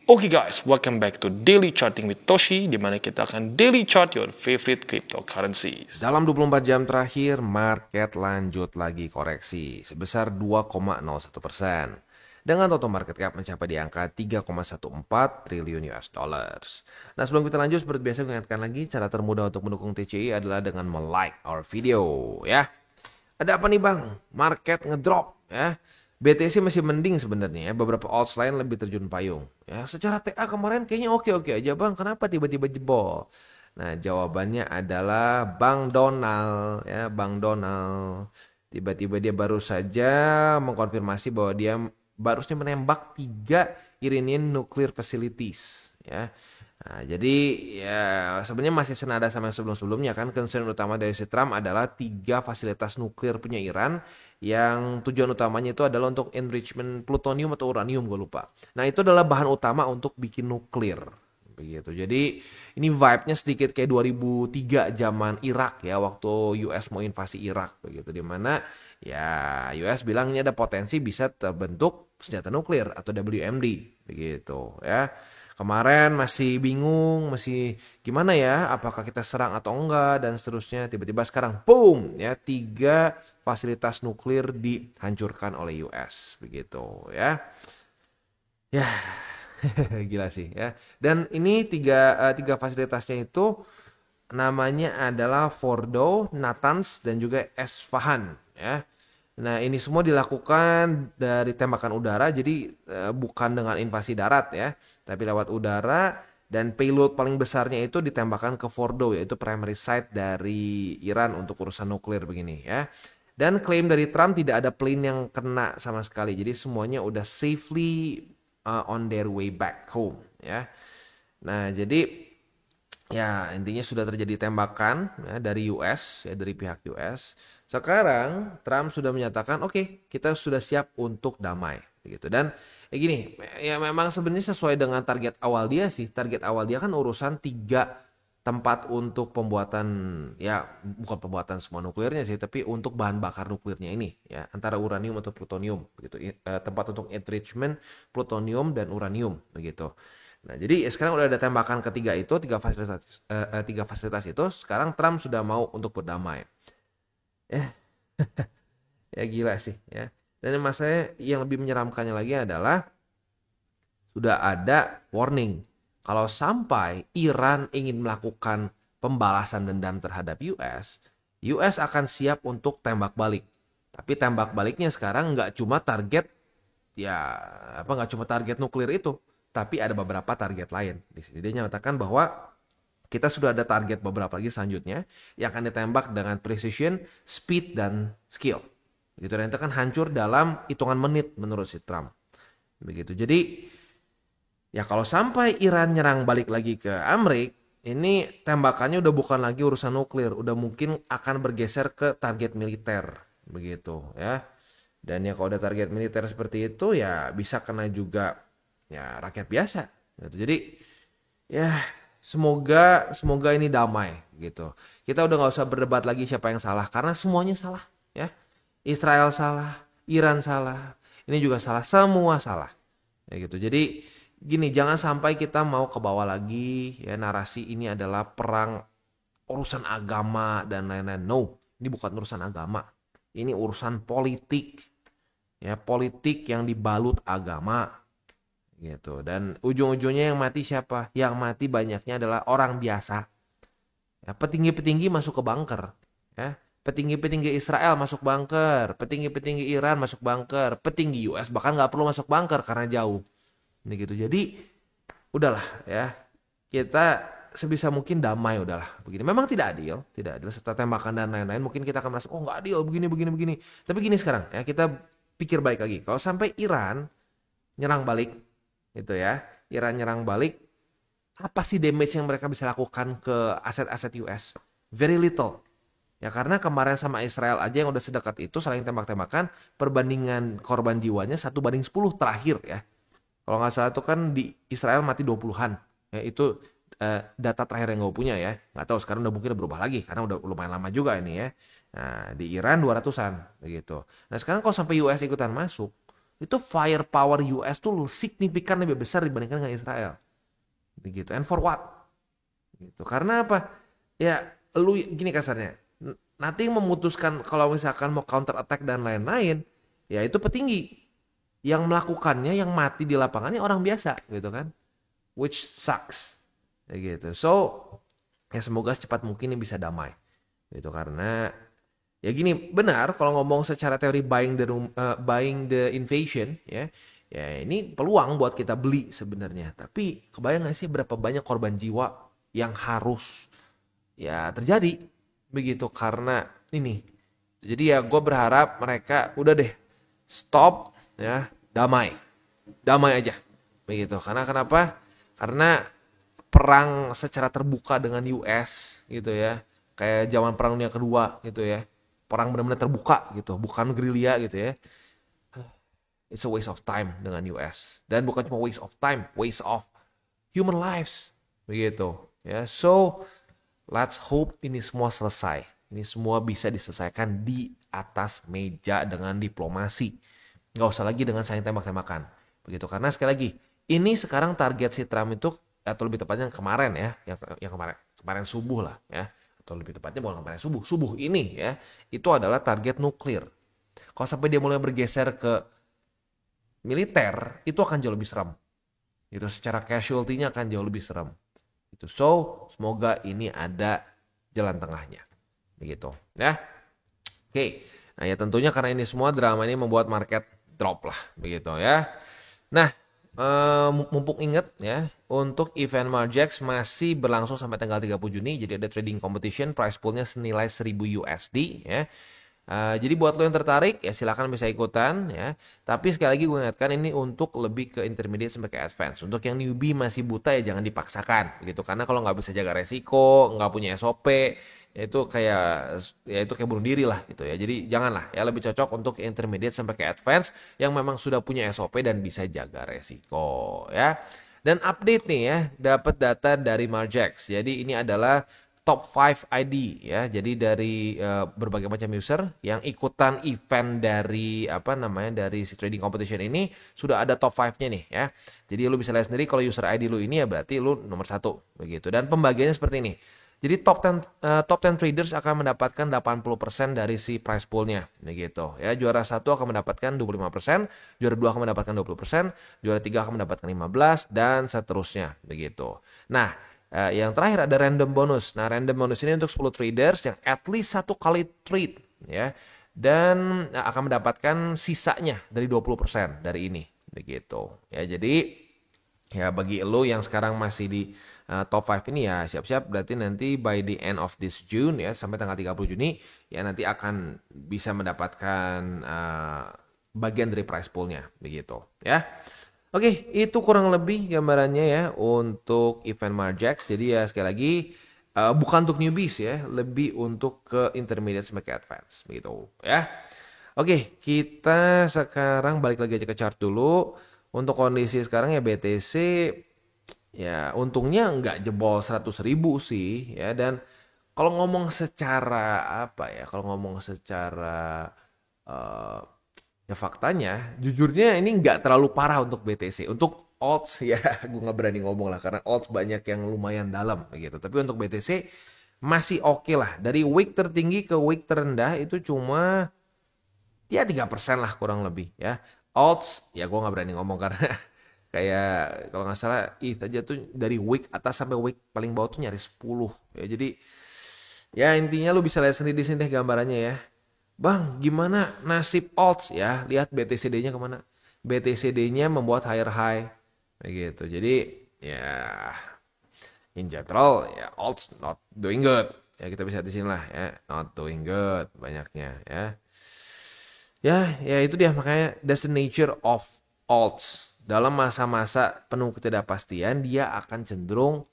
Oke guys, welcome back to Daily Charting with Toshi, di mana kita akan daily chart your favorite cryptocurrencies. Dalam 24 jam terakhir, market lanjut lagi koreksi sebesar 2,01%. Dengan total market cap mencapai di angka 3,14 triliun US dollars. Nah, sebelum kita lanjut, seperti biasa gue ingatkan lagi, cara termudah untuk mendukung TCI adalah dengan like our video ya. Ada apa nih bang? Market ngedrop ya. BTC masih mending sebenarnya ya. Beberapa alts lain lebih terjun payung. Ya, secara TA kemarin kayaknya oke-oke aja bang. Kenapa tiba-tiba jebol? Nah, jawabannya adalah Bang Donald ya, Bang Donald. Tiba-tiba dia baru saja mengkonfirmasi bahwa dia baru saja menembak 3 Iranian nuclear facilities ya. Nah, jadi ya sebenarnya masih senada sama yang sebelum-sebelumnya kan. Concern utama dari si Trump adalah 3 fasilitas nuklir punya Iran yang tujuan utamanya itu adalah untuk enrichment plutonium atau uranium, gue lupa. Nah, itu adalah bahan utama untuk bikin nuklir begitu. Jadi ini vibe-nya sedikit kayak 2003 zaman Irak ya, waktu US mau invasi Irak begitu, di mana ya US bilang ini ada potensi bisa terbentuk senjata nuklir atau WMD begitu ya. Kemarin masih bingung, masih gimana ya, apakah kita serang atau enggak dan seterusnya. Tiba-tiba sekarang, boom, ya 3 fasilitas nuklir dihancurkan oleh US, begitu ya. Ya, gila sih ya. Dan ini tiga fasilitasnya itu namanya adalah Fordo, Natanz, dan juga Esfahan ya. Nah, ini semua dilakukan dari tembakan udara, jadi bukan dengan invasi darat ya, tapi lewat udara, dan payload paling besarnya itu ditembakkan ke Fordo, yaitu primary site dari Iran untuk urusan nuklir begini ya. Dan klaim dari Trump tidak ada plane yang kena sama sekali, jadi semuanya udah safely on their way back home ya. Nah, jadi ya intinya sudah terjadi tembakan ya, dari US ya, dari pihak US. Sekarang Trump sudah menyatakan oke, kita sudah siap untuk damai gitu. Dan gini ya, memang sebenarnya sesuai dengan target awal dia sih. Target awal dia kan urusan 3 tempat untuk pembuatan, ya bukan pembuatan semua nuklirnya sih, tapi untuk bahan bakar nuklirnya ini ya, antara uranium atau plutonium begitu. Tempat untuk enrichment plutonium dan uranium begitu. Nah, jadi sekarang udah ada tembakan ketiga itu, 3 fasilitas itu. Sekarang Trump sudah mau untuk berdamai. Ya, ya gila sih ya. Dan masalahnya yang lebih menyeramkannya lagi adalah sudah ada warning. Kalau sampai Iran ingin melakukan pembalasan dendam terhadap US akan siap untuk tembak balik. Tapi tembak baliknya sekarang nggak cuma target, ya nggak cuma target nuklir itu, tapi ada beberapa target lain. Di sini dia nyatakan bahwa kita sudah ada target beberapa lagi selanjutnya yang akan ditembak dengan precision, speed, dan skill. Gitu, dan itu kan hancur dalam hitungan menit menurut si Trump. Begitu. Jadi ya kalau sampai Iran nyerang balik lagi ke Amerika, ini tembakannya udah bukan lagi urusan nuklir, udah mungkin akan bergeser ke target militer. Begitu ya. Dan ya kalau ada target militer seperti itu ya bisa kena juga ya rakyat biasa gitu. Jadi ya semoga ini damai gitu. Kita udah nggak usah berdebat lagi siapa yang salah karena semuanya salah ya. Israel salah, Iran salah, ini juga salah, semua salah ya gitu. Jadi gini, jangan sampai kita mau ke bawah lagi ya narasi ini adalah perang urusan agama dan lain-lain. No, ini bukan urusan agama. Ini urusan politik. Ya, politik yang dibalut agama gitu. Dan ujung-ujungnya yang mati siapa? Yang mati banyaknya adalah orang biasa. Ya, petinggi-petinggi masuk ke bunker, ya. Petinggi-petinggi Israel masuk bunker, petinggi-petinggi Iran masuk bunker, petinggi US bahkan nggak perlu masuk bunker karena jauh. Ini gitu. Jadi udahlah ya. Kita sebisa mungkin damai udahlah begini. Memang tidak adil serta tembakan dan lain-lain. Mungkin kita akan merasa oh nggak adil begini. Tapi gini sekarang ya, kita pikir baik lagi. Kalau sampai Iran nyerang balik gitu ya, Iran nyerang balik, apa sih damage yang mereka bisa lakukan ke aset-aset US? Very little. Ya karena kemarin sama Israel aja yang udah sedekat itu saling tembak-tembakan, perbandingan korban jiwanya 1:10 terakhir ya. Kalau nggak salah itu kan di Israel mati 20-an. Ya, itu data terakhir yang gue punya ya. Nggak tahu sekarang udah mungkin udah berubah lagi karena udah lumayan lama juga ini ya. Nah, di Iran 200-an begitu. Nah, sekarang kalau sampai US ikutan masuk, itu firepower US tuh signifikan lebih besar dibandingkan dengan Israel. Begitu. And for what? Gitu. Karena apa? Ya, lu gini kasarnya. Nanti yang memutuskan kalau misalkan mau counter attack dan lain-lain, ya itu petinggi. Yang melakukannya, yang mati di lapangannya orang biasa, gitu kan? Which sucks. Ya gitu. So, ya semoga secepat mungkin ini bisa damai. Gitu karena ya gini, benar kalau ngomong secara teori buying the invasion ya. Ya ini peluang buat kita beli sebenarnya. Tapi kebayang gak sih berapa banyak korban jiwa yang harus ya terjadi begitu karena ini. Jadi ya gue berharap mereka udah deh stop ya, damai. Damai aja. Begitu. Karena kenapa? Karena perang secara terbuka dengan US gitu ya. Kayak zaman perang dunia kedua gitu ya. Perang benar-benar terbuka gitu, bukan gerilya gitu ya. It's a waste of time dengan US. Dan bukan cuma waste of time, waste of human lives. Begitu. Ya, so let's hope ini semua selesai. Ini semua bisa diselesaikan di atas meja dengan diplomasi. Nggak usah lagi dengan saling tembak-tembakan. Begitu. Karena sekali lagi, ini sekarang target si Trump itu, atau lebih tepatnya kemarin ya, yang kemarin subuh lah ya, atau lebih tepatnya bukan kemarin subuh ini ya, itu adalah target nuklir. Kalau sampai dia mulai bergeser ke militer, itu akan jauh lebih serem. Itu secara casualty-nya akan jauh lebih serem. Itu so semoga ini ada jalan tengahnya. Begitu ya. Oke. Nah ya tentunya karena ini semua drama ini membuat market drop lah begitu ya. Nah, mumpung inget ya, untuk event Margex masih berlangsung sampai tanggal 30 Juni. Jadi ada trading competition, price poolnya senilai 1000 USD ya. Jadi buat lo yang tertarik ya silakan bisa ikutan ya. Tapi sekali lagi gue ingatkan ini untuk lebih ke intermediate sampai ke advance. Untuk yang newbie masih buta ya jangan dipaksakan gitu. Karena kalau nggak bisa jaga resiko, nggak punya SOP, ya itu kayak bunuh diri lah gitu ya. Jadi janganlah ya, lebih cocok untuk intermediate sampai ke advance yang memang sudah punya SOP dan bisa jaga resiko ya. Dan update nih ya, dapat data dari Margex. Jadi ini adalah top 5 ID ya. Jadi dari berbagai macam user yang ikutan event dari dari si trading competition ini sudah ada top 5-nya nih ya. Jadi lu bisa lihat sendiri kalau user ID lu ini ya berarti lu nomor 1 begitu. Dan pembagiannya seperti ini. Jadi top 10 traders akan mendapatkan 80% dari si price poolnya begitu ya. Juara 1 akan mendapatkan 25%, juara 2 akan mendapatkan 20%, juara 3 akan mendapatkan 15 dan seterusnya begitu. Nah, yang terakhir ada random bonus. Nah, random bonus ini untuk 10 traders yang at least 1 kali trade ya. Dan akan mendapatkan sisanya dari 20% dari ini begitu. Ya, jadi ya bagi lo yang sekarang masih di top 5 ini ya siap-siap berarti nanti by the end of this June ya sampai tanggal 30 Juni ya nanti akan bisa mendapatkan bagian dari prize poolnya begitu ya. Oke, itu kurang lebih gambarannya ya untuk event Margex. Jadi ya sekali lagi bukan untuk newbies ya, lebih untuk ke intermediate sampai ke advance begitu ya. Oke, kita sekarang balik lagi aja ke chart dulu. Untuk kondisi sekarang ya BTC ya untungnya nggak jebol 100.000 sih ya. Dan kalau ngomong secara ya faktanya jujurnya ini nggak terlalu parah untuk BTC. Untuk alts ya gue nggak berani ngomong lah karena alts banyak yang lumayan dalam gitu. Tapi untuk BTC masih oke lah. Dari week tertinggi ke week terendah itu cuma ya 3% lah kurang lebih ya. Alts ya gue nggak berani ngomong karena kayak kalau nggak salah ETH aja tuh dari week atas sampai week paling bawah tuh nyaris 10 ya. Jadi ya intinya lu bisa lihat sendiri di sini deh gambarannya ya. Bang, gimana nasib alts ya? Lihat BTCD-nya kemana? BTCD-nya membuat higher high begitu. Jadi ya in general ya alts not doing good. Ya kita bisa lihat di sini lah ya, not doing good banyaknya ya. Ya itu dia makanya that's the nature of alts. Dalam masa-masa penuh ketidakpastian dia akan cenderung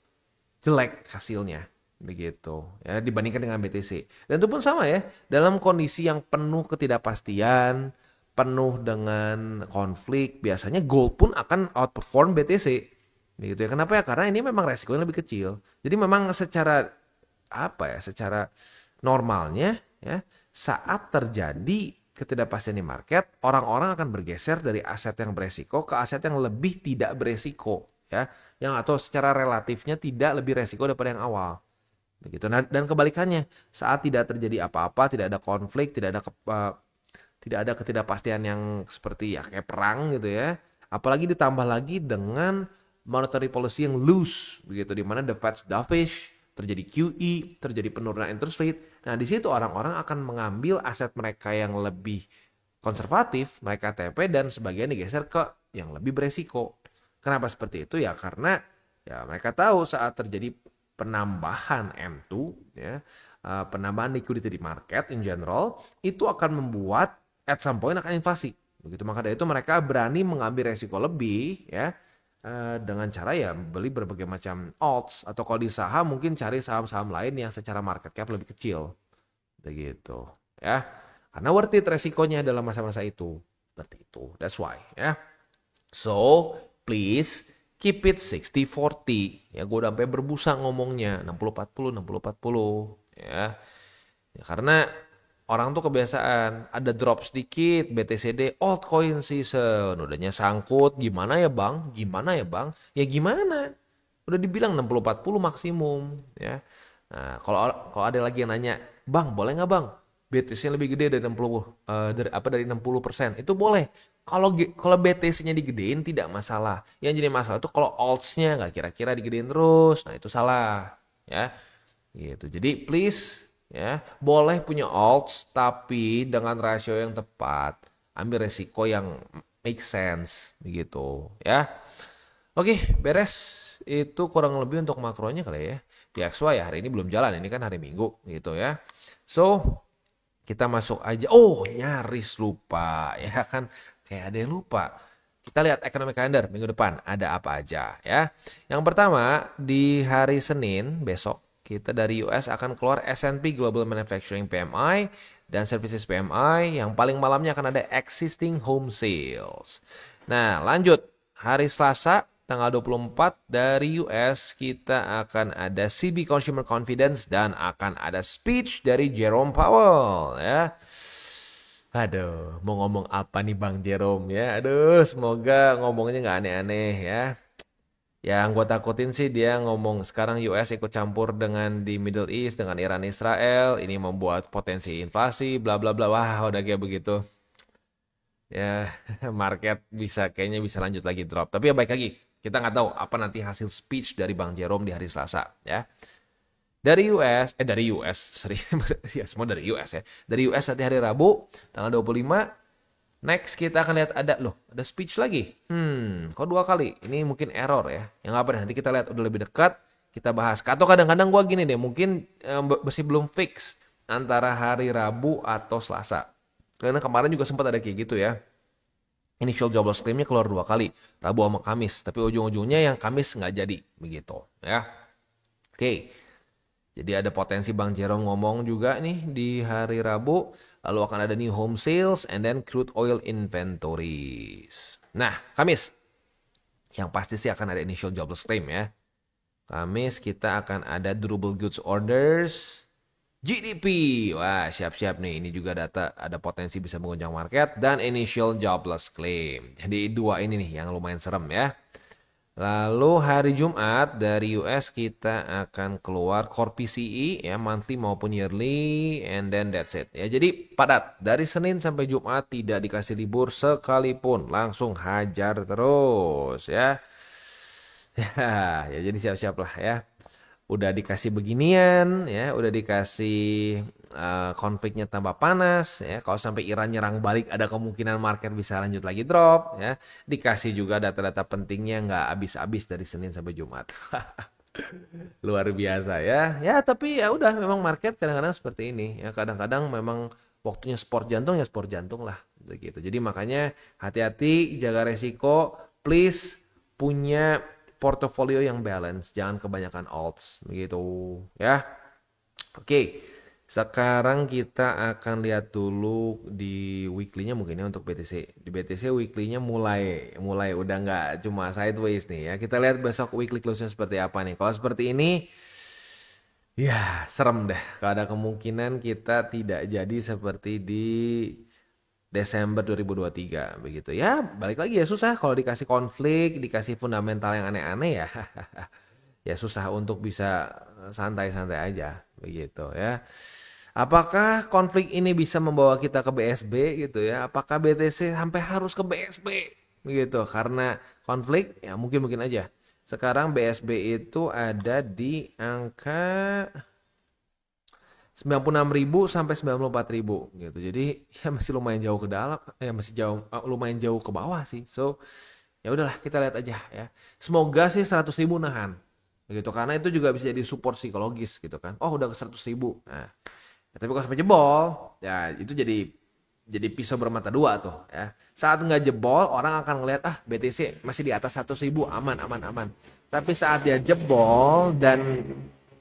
jelek hasilnya begitu ya dibandingkan dengan BTC. Dan itu pun sama ya, dalam kondisi yang penuh ketidakpastian, penuh dengan konflik, biasanya gold pun akan outperform BTC. Begitu ya. Kenapa ya? Karena ini memang resikonya lebih kecil. Jadi memang secara normalnya ya saat terjadi ketidakpastian di market, orang-orang akan bergeser dari aset yang beresiko ke aset yang lebih tidak beresiko, ya, yang atau secara relatifnya tidak lebih resiko daripada yang awal. Begitu. Nah, dan kebalikannya, saat tidak terjadi apa-apa, tidak ada konflik, tidak ada ketidakpastian yang seperti ya kayak perang gitu ya. Apalagi ditambah lagi dengan monetary policy yang loose begitu, di mana the Fed's dovish, terjadi QE, terjadi penurunan interest rate. Nah, di situ orang-orang akan mengambil aset mereka yang lebih konservatif, mereka TP dan sebagian digeser ke yang lebih beresiko. Kenapa seperti itu? Ya karena ya mereka tahu saat terjadi penambahan M2 ya, penambahan liquidity di market in general itu akan membuat at some point akan inflasi. Begitu, maka dari itu mereka berani mengambil resiko lebih ya, dengan cara ya beli berbagai macam alts, atau kalau di saham mungkin cari saham-saham lain yang secara market cap lebih kecil. Begitu ya. Karena worth it resikonya dalam masa-masa itu. Seperti itu. That's why ya. So, please keep it 60-40. Ya, gue udah sampai berbusa ngomongnya 60-40, 60-40 ya. Ya, karena orang tuh kebiasaan ada drop sedikit BTCD altcoin season, udahnya sangkut, gimana ya bang, gimana ya bang, ya gimana, udah dibilang 60-40 maksimum ya. Nah, kalau ada lagi yang nanya, bang boleh nggak bang BTC lebih gede dari 60 dari 60%, itu boleh. Kalau BTC-nya digedein tidak masalah. Yang jadi masalah itu kalau alts-nya nggak kira-kira digedein terus, nah itu salah ya. Gitu. Jadi please ya, boleh punya alts tapi dengan rasio yang tepat. Ambil resiko yang make sense begitu ya. Oke, beres. Itu kurang lebih untuk makronya kali ya. Di XY ya hari ini belum jalan, ini kan hari Minggu gitu ya. So, kita masuk aja. Oh, nyaris lupa ya kan. Kayak ada yang lupa. Kita lihat economic calendar minggu depan ada apa aja ya. Yang pertama di hari Senin besok kita dari US akan keluar S&P Global Manufacturing PMI dan Services PMI. Yang paling malamnya akan ada Existing Home Sales. Nah lanjut hari Selasa tanggal 24 dari US kita akan ada CB Consumer Confidence dan akan ada speech dari Jerome Powell ya. Aduh, mau ngomong apa nih Bang Jerome ya? Aduh, semoga ngomongnya nggak aneh-aneh ya. Yang gue takutin sih dia ngomong sekarang US ikut campur dengan di Middle East dengan Iran Israel, ini membuat potensi inflasi, bla bla bla. Wah, udah kayak begitu. Ya, market kayaknya bisa lanjut lagi drop. Tapi ya baik lagi, kita nggak tahu apa nanti hasil speech dari Bang Jerome di hari Selasa ya. Dari US, sorry, ya semua dari US ya. Dari US nanti hari Rabu, tanggal 25, next kita akan lihat ada speech lagi. Kok dua kali? Ini mungkin error ya. Yang apa nih? Nanti kita lihat udah lebih dekat, kita bahas. Atau kadang-kadang gue gini deh, mungkin masih belum fix antara hari Rabu atau Selasa. Karena kemarin juga sempat ada kayak gitu ya. Initial jobless claim-nya keluar dua kali, Rabu sama Kamis. Tapi ujung-ujungnya yang Kamis nggak jadi, begitu ya. Oke. Jadi ada potensi Bang Jerome ngomong juga nih di hari Rabu. Lalu akan ada new home sales and then crude oil inventories. Nah, Kamis. Yang pasti sih akan ada initial jobless claim ya. Kamis kita akan ada durable goods orders, GDP. Wah, siap-siap nih. Ini juga data ada potensi bisa mengguncang market dan initial jobless claim. Jadi dua ini nih yang lumayan serem ya. Lalu hari Jumat dari US kita akan keluar core PCE ya, monthly maupun yearly, and then that's it. Ya, jadi padat dari Senin sampai Jumat tidak dikasih libur sekalipun, langsung hajar terus ya. Ya, jadi siap-siap lah ya. Udah dikasih beginian ya, udah dikasih konfliknya tambah panas ya. Kalau sampai Iran nyerang balik ada kemungkinan market bisa lanjut lagi drop ya. Dikasih juga data-data pentingnya nggak habis-habis dari Senin sampai Jumat. Luar biasa ya. Ya tapi ya udah, memang market kadang-kadang seperti ini ya. Kadang-kadang memang waktunya sport jantung ya sport jantung lah begitu. Jadi makanya hati-hati, jaga resiko, please punya portofolio yang balance, jangan kebanyakan alts begitu ya. Oke, sekarang kita akan lihat dulu di weekly-nya mungkin ya untuk BTC. Di BTC weekly-nya mulai udah nggak cuma sideways nih ya. Kita lihat besok weekly close-nya seperti apa nih. Kalau seperti ini ya serem deh. Kalau ada kemungkinan kita tidak jadi seperti di Desember 2023 begitu. Ya, balik lagi ya susah kalau dikasih konflik, dikasih fundamental yang aneh-aneh ya. Ya susah untuk bisa santai-santai aja begitu ya. Apakah konflik ini bisa membawa kita ke BSB gitu ya? Apakah BTC sampai harus ke BSB gitu? Karena konflik ya mungkin aja. Sekarang BSB itu ada di angka 96.000 sampai 94.000 gitu. Jadi ya masih lumayan jauh ke dalam, ya masih jauh lumayan jauh ke bawah sih. So ya udahlah kita lihat aja ya. Semoga sih 100.000 nahan gitu karena itu juga bisa jadi support psikologis gitu kan. Oh udah ke 100.000. Nah, ya, tapi kalau sampai jebol ya itu jadi pisau bermata dua tuh ya. Saat nggak jebol orang akan ngelihat BTC masih di atas 100.000 aman aman. Tapi saat dia jebol dan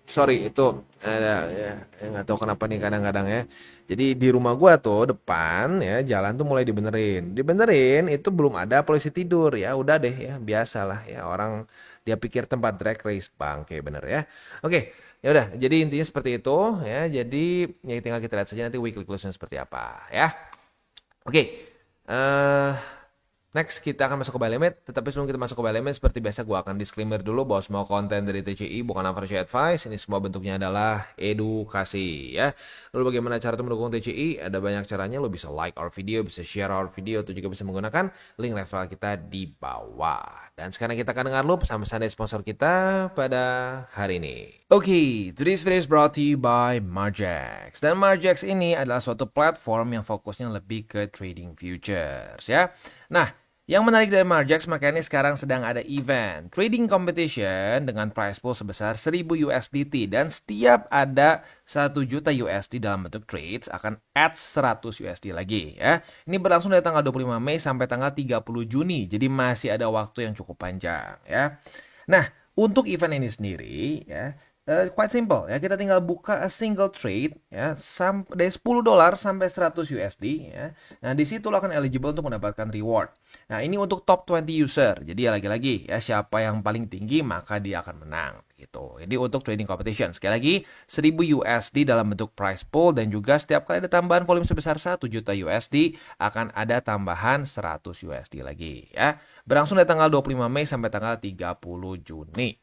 sorry itu ya nggak tahu kenapa nih kadang-kadang ya. Jadi di rumah gua tuh depan ya jalan tuh mulai dibenerin itu belum ada polisi tidur ya udah deh ya biasalah ya orang dia pikir tempat drag race bangke bener ya. Oke ya udah jadi intinya seperti itu ya jadi ya tinggal kita lihat saja nanti weekly close-nya seperti apa ya. Oke. Next kita akan masuk ke buy limit. Tetapi sebelum kita masuk ke buy limit seperti biasa gue akan disclaimer dulu bahwa semua konten dari TCI bukan financial advice. Ini semua bentuknya adalah edukasi ya. Lalu bagaimana cara mendukung TCI? Ada banyak caranya. Lo bisa like our video, bisa share our video, atau juga bisa menggunakan link referral kita di bawah. Dan sekarang kita akan dengar lo pesan-pesan dari sponsor kita pada hari ini. Oke, today's video is brought to you by Margex. Dan Margex ini adalah suatu platform yang fokusnya lebih ke trading futures ya. Nah, yang menarik dari Margex makanya sekarang sedang ada event trading competition dengan price pool sebesar 1000 USDT dan setiap ada 1 juta USD dalam bentuk trades akan add 100 USD lagi ya. Ini berlangsung dari tanggal 25 Mei sampai tanggal 30 Juni. Jadi masih ada waktu yang cukup panjang ya. Nah, untuk event ini sendiri ya quite simple ya, kita tinggal buka a single trade ya dari $10 sampai 100 USD ya. Nah, di situ lo akan eligible untuk mendapatkan reward. Nah, ini untuk top 20 user. Jadi ya lagi-lagi ya siapa yang paling tinggi maka dia akan menang gitu. Jadi untuk trading competition sekali lagi 1000 USD dalam bentuk price pool dan juga setiap kali ada tambahan volume sebesar 1 juta USD akan ada tambahan 100 USD lagi ya. Berlangsung dari tanggal 25 Mei sampai tanggal 30 Juni.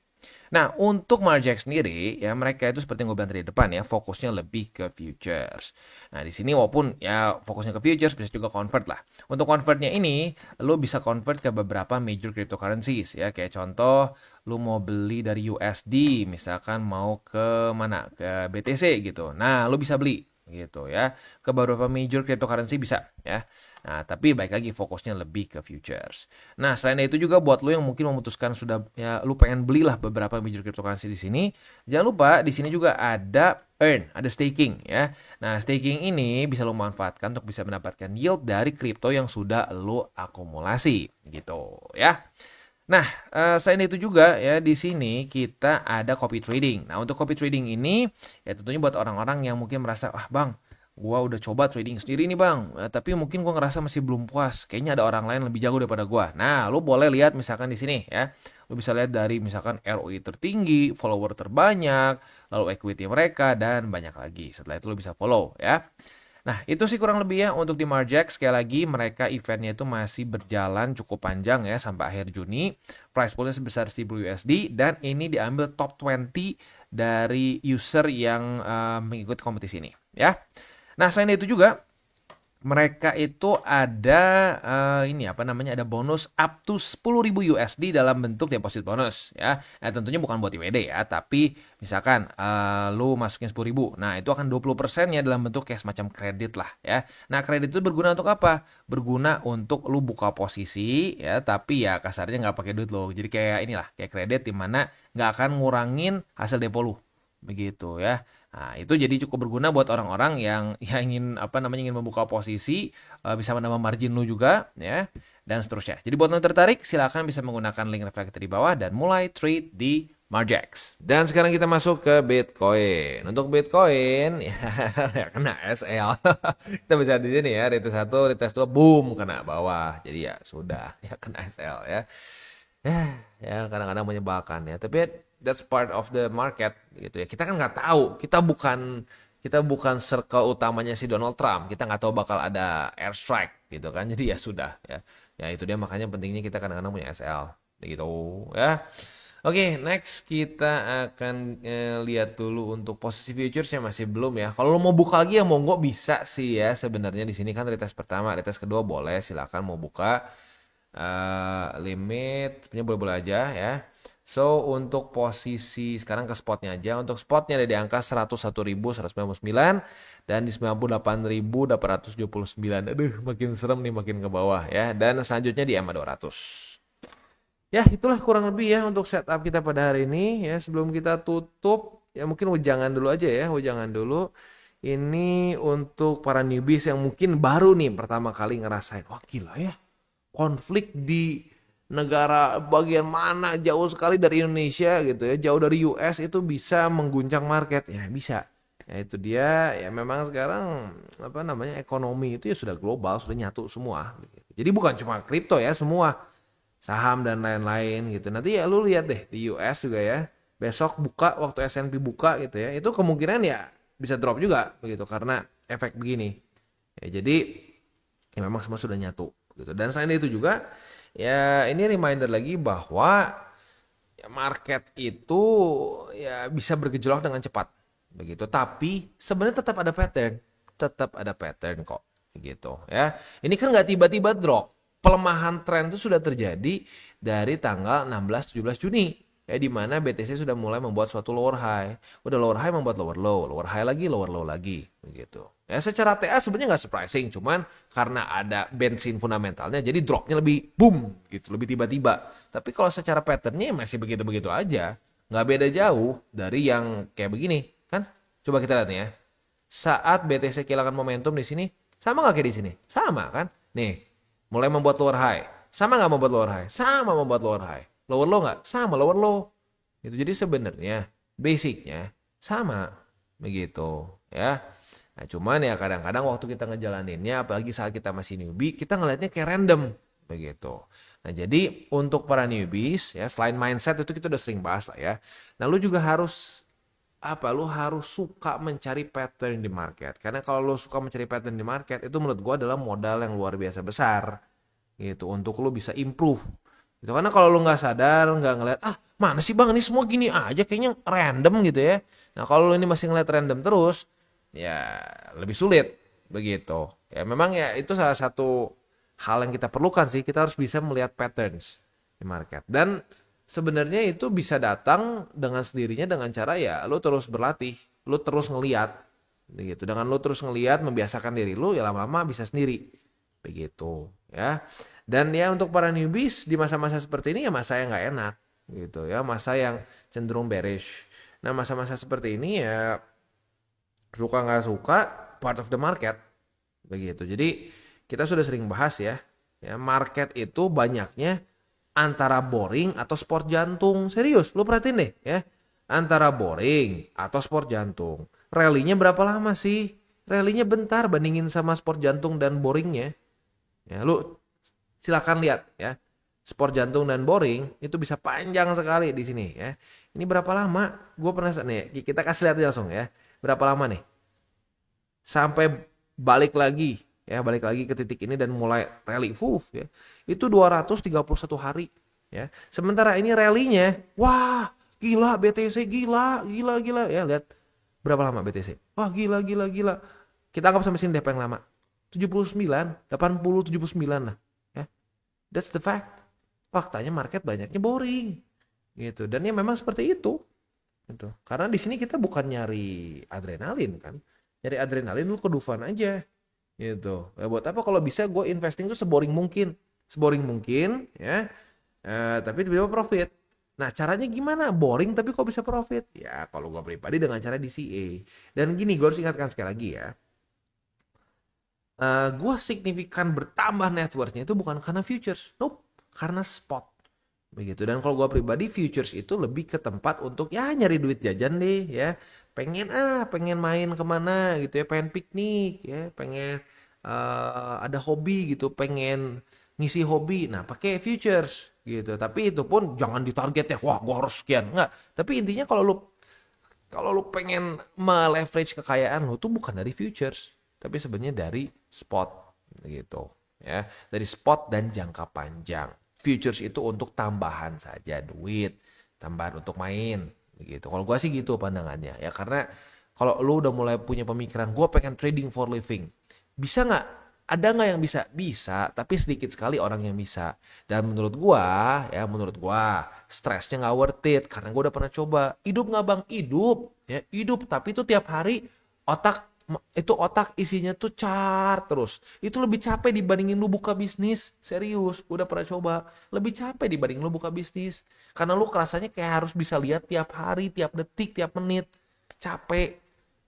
Nah, untuk Margex sendiri, ya mereka itu seperti yang gue bilang tadi depan ya, fokusnya lebih ke futures. Nah, di sini walaupun ya fokusnya ke futures, bisa juga convert lah. Untuk convertnya ini, lo bisa convert ke beberapa major cryptocurrencies ya. Kayak contoh, lo mau beli dari USD, misalkan mau ke mana? Ke BTC gitu. Nah, lo bisa beli gitu ya. Ke beberapa major cryptocurrency bisa ya. Nah, tapi baik lagi fokusnya lebih ke futures. Nah, selain itu juga buat lo yang mungkin memutuskan sudah ya lo pengen belilah beberapa major cryptocurrency di sini, jangan lupa di sini juga ada earn, ada staking ya. Nah, staking ini bisa lo manfaatkan untuk bisa mendapatkan yield dari kripto yang sudah lo akumulasi gitu ya. Nah, selain itu juga ya di sini kita ada copy trading. Nah, untuk copy trading ini ya tentunya buat orang-orang yang mungkin merasa, Bang, gua udah coba trading sendiri nih bang, tapi mungkin gua ngerasa masih belum puas. Kayaknya ada orang lain lebih jago daripada gua. Nah, lo boleh lihat misalkan di sini ya. Lo bisa lihat dari misalkan ROI tertinggi, follower terbanyak, lalu equity mereka dan banyak lagi. Setelah itu lo bisa follow ya. Nah, itu sih kurang lebih ya untuk di Margex. Sekali lagi mereka eventnya itu masih berjalan cukup panjang ya sampai akhir Juni. Price poolnya sebesar 1000 USD dan ini diambil top 20 dari user yang mengikuti kompetisi ini ya. Nah, selain itu juga mereka itu ada ada bonus up to 10.000 USD dalam bentuk deposit bonus ya. Nah, tentunya bukan buat IWD ya, tapi misalkan lu masukin 10.000. Nah, itu akan 20% ya dalam bentuk kayak semacam kredit lah ya. Nah, kredit itu berguna untuk apa? Berguna untuk lu buka posisi ya, tapi ya kasarnya nggak pakai duit lo. Jadi kayak inilah, kayak kredit di mana nggak akan ngurangin hasil depo lu. Begitu ya. Nah, itu jadi cukup berguna buat orang-orang yang ingin ingin membuka posisi, bisa menambah margin lu juga ya dan seterusnya. Jadi buat lo tertarik silakan bisa menggunakan link referral kita di bawah dan mulai trade di Margex. Dan sekarang kita masuk ke Bitcoin. Untuk Bitcoin ya kena SL. Kita bisa di sini ya, retest 1, retest 2 boom kena bawah. Jadi ya sudah ya kena SL ya. Ya kadang-kadang menyebalkan ya. Tapi that's part of the market gitu ya. Kita kan nggak tahu. Kita bukan circle utamanya si Donald Trump. Kita nggak tahu bakal ada airstrike gitu kan. Jadi ya sudah ya. Ya itu dia makanya pentingnya kita kadang-kadang punya SL gitu ya. Oke, next kita akan lihat dulu untuk posisi futuresnya masih belum ya. Kalau lo mau buka lagi ya monggo bisa sih ya. Sebenarnya di sini kan retest pertama, retest kedua boleh silakan mau buka limit punya boleh-boleh aja ya. So untuk posisi sekarang ke spotnya aja. Untuk spotnya ada di angka 101.199 dan di 98.879. Aduh, makin serem nih makin ke bawah ya. Dan selanjutnya di EMA 200. Ya, itulah kurang lebih ya untuk setup kita pada hari ini ya. Sebelum kita tutup, ya mungkin wejangan dulu aja ya, wejangan dulu. Ini untuk para newbies yang mungkin baru nih pertama kali ngerasain, wah gila ya, konflik di negara bagian mana jauh sekali dari Indonesia gitu ya, jauh dari US itu bisa mengguncang market ya, bisa. Ya itu dia ya memang sekarang apa namanya ekonomi itu ya sudah global, sudah nyatu semua. Jadi bukan cuma kripto ya, semua saham dan lain-lain gitu. Nanti ya lu lihat deh di US juga ya. Besok buka waktu S&P buka gitu ya. Itu kemungkinan ya bisa drop juga begitu karena efek begini. Ya, jadi ya memang semua sudah nyatu gitu. Dan selain itu juga ya ini reminder lagi bahwa ya market itu ya bisa bergejolak dengan cepat begitu. Tapi sebenarnya tetap ada pattern kok gitu ya. Ini kan nggak tiba-tiba drop. Pelemahan tren itu sudah terjadi dari tanggal 16-17 Juni ya di mana BTC sudah mulai membuat suatu lower high. Udah lower high membuat lower high lagi, lower low lagi begitu. Ya secara TA sebenarnya nggak surprising, cuman karena ada bensin fundamentalnya jadi dropnya lebih boom gitu, lebih tiba-tiba. Tapi kalau secara patternnya masih begitu-begitu aja, nggak beda jauh dari yang kayak begini kan. Coba kita lihat nih ya. Saat BTC kehilangan momentum di sini, sama nggak kayak di sini? Sama kan? Nih, mulai membuat lower high. Sama nggak membuat lower high? Sama membuat lower high. Lower low nggak? Sama lower low. Itu jadi sebenarnya basicnya sama begitu ya. Nah cuman ya kadang-kadang waktu kita ngejalaninnya apalagi saat kita masih newbie kita ngelihatnya kayak random begitu. Nah jadi untuk para newbies ya selain mindset itu kita udah sering bahas lah ya. Nah lu juga harus lu harus suka mencari pattern di market. Karena kalau lu suka mencari pattern di market itu menurut gua adalah modal yang luar biasa besar gitu untuk lu bisa improve. Itu karena kalau lu nggak sadar, nggak ngeliat mana sih bang ini semua gini aja kayaknya random gitu ya. Nah kalau lu ini masih ngeliat random terus, ya lebih sulit begitu. Ya memang ya itu salah satu hal yang kita perlukan sih. Kita harus bisa melihat patterns di market dan sebenarnya itu bisa datang dengan sendirinya dengan cara ya lu terus berlatih, lu terus ngeliat begitu. Dengan lu terus ngeliat membiasakan diri lu ya lama-lama bisa sendiri begitu ya. Dan ya untuk para newbies di masa-masa seperti ini ya masa yang nggak enak gitu ya, masa yang cenderung bearish. Nah masa-masa seperti ini ya suka nggak suka part of the market begitu. Jadi kita sudah sering bahas ya market itu banyaknya antara boring atau sport jantung. Serius, lu perhatiin deh ya. Antara boring atau sport jantung. Rally-nya berapa lama sih? Rally-nya bentar bandingin sama sport jantung dan boringnya. Ya, lu silakan lihat ya. Sport jantung dan boring itu bisa panjang sekali di sini ya. Ini berapa lama? Gue penasaran nih. Kita kasih lihat langsung ya. Berapa lama nih? Sampai balik lagi ya, balik lagi ke titik ini dan mulai rally ya. Itu 231 hari ya. Sementara ini rally-nya wah, gila BTC gila ya, lihat berapa lama BTC. Wah, gila. Kita anggap sampai sini deh paling lama. 79, 80, 79 lah ya. That's the fact. Faktanya market banyaknya boring gitu. Dan ya memang seperti itu gitu. Karena di sini kita bukan nyari adrenalin kan. Nyari adrenalin lu ke Dufan aja gitu. Ya, buat apa kalau bisa gue investing tuh seboring mungkin ya. Tapi tiba-tiba profit. Nah caranya gimana? Boring tapi kok bisa profit? Ya kalau gue pribadi dengan cara DCA. Dan gini gue harus ingatkan sekali lagi ya. Gue signifikan bertambah net worth-nya itu bukan karena futures. Nope. Karena spot. Begitu. Dan kalau gue pribadi futures itu lebih ke tempat untuk ya nyari duit jajan deh ya. Pengen main kemana gitu ya. Pengen piknik ya. Pengen ada hobi gitu. Pengen ngisi hobi. Nah pakai futures gitu. Tapi itu pun jangan ditarget ya. Wah gue harus sekian. Enggak. Tapi intinya kalau lu pengen meleverage kekayaan lu tuh bukan dari futures. Tapi sebenarnya dari spot gitu. ya, dari spot dan jangka panjang. Futures itu untuk tambahan saja duit, tambahan untuk main, begitu. Kalau gua sih gitu pandangannya, ya karena kalau lu udah mulai punya pemikiran, gua pengen trading for living, bisa nggak? Ada nggak yang bisa? Bisa, tapi sedikit sekali orang yang bisa. Dan menurut gua, stresnya nggak worth it karena gua udah pernah coba. Hidup nggak bang? Hidup, ya hidup. Tapi itu tiap hari otak isinya tuh terus. Itu lebih capek dibandingin lu buka bisnis. Serius, gua udah pernah coba. Lebih capek dibanding lu buka bisnis. Karena lu kerasanya kayak harus bisa lihat tiap hari, tiap detik, tiap menit. Capek.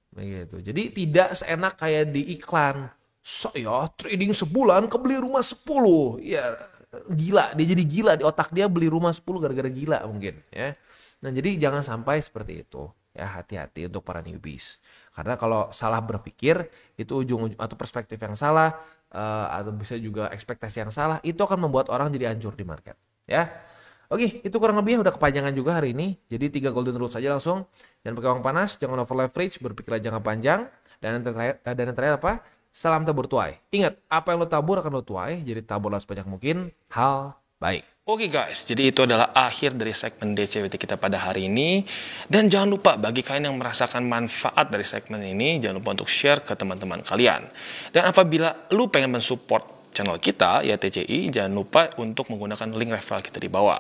Begitu. Jadi tidak seenak kayak di iklan. Saya trading sebulan kebeli rumah 10. Ya gila, dia jadi gila di otak dia beli rumah 10 gara-gara gila mungkin ya. Nah, jadi jangan sampai seperti itu. Ya, hati-hati untuk para newbies. Karena kalau salah berpikir itu ujung-ujung atau perspektif yang salah atau bisa juga ekspektasi yang salah itu akan membuat orang jadi hancur di market, ya. Oke, itu kurang lebih udah kepanjangan juga hari ini. Jadi 3 golden rules saja langsung. Jangan pakai uang panas, jangan over leverage, berpikirlah jangka panjang. Dan yang terakhir apa? Salam tabur tuai. Ingat, apa yang lo tabur akan lo tuai. Jadi taburlah sebanyak mungkin hal baik. Oke guys, jadi itu adalah akhir dari segmen DCWT kita pada hari ini. Dan jangan lupa bagi kalian yang merasakan manfaat dari segmen ini, jangan lupa untuk share ke teman-teman kalian. Dan apabila lu pengen mensupport channel kita, ya TCI, jangan lupa untuk menggunakan link referral kita di bawah.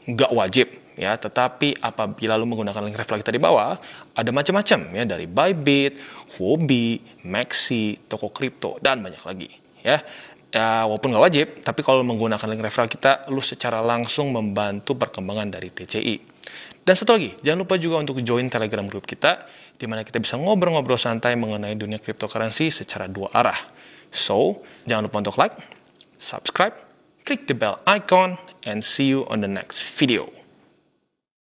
Nggak wajib, ya, tetapi apabila lu menggunakan link referral kita di bawah, ada macam-macam, ya, dari Bybit, Huobi, Maxi, toko kripto, dan banyak lagi, ya. Ya, walaupun nggak wajib, tapi kalau menggunakan link referral kita, lu secara langsung membantu perkembangan dari TCI. Dan satu lagi, jangan lupa juga untuk join Telegram group kita, di mana kita bisa ngobrol-ngobrol santai mengenai dunia cryptocurrency secara dua arah. So, jangan lupa untuk like, subscribe, click the bell icon, and see you on the next video.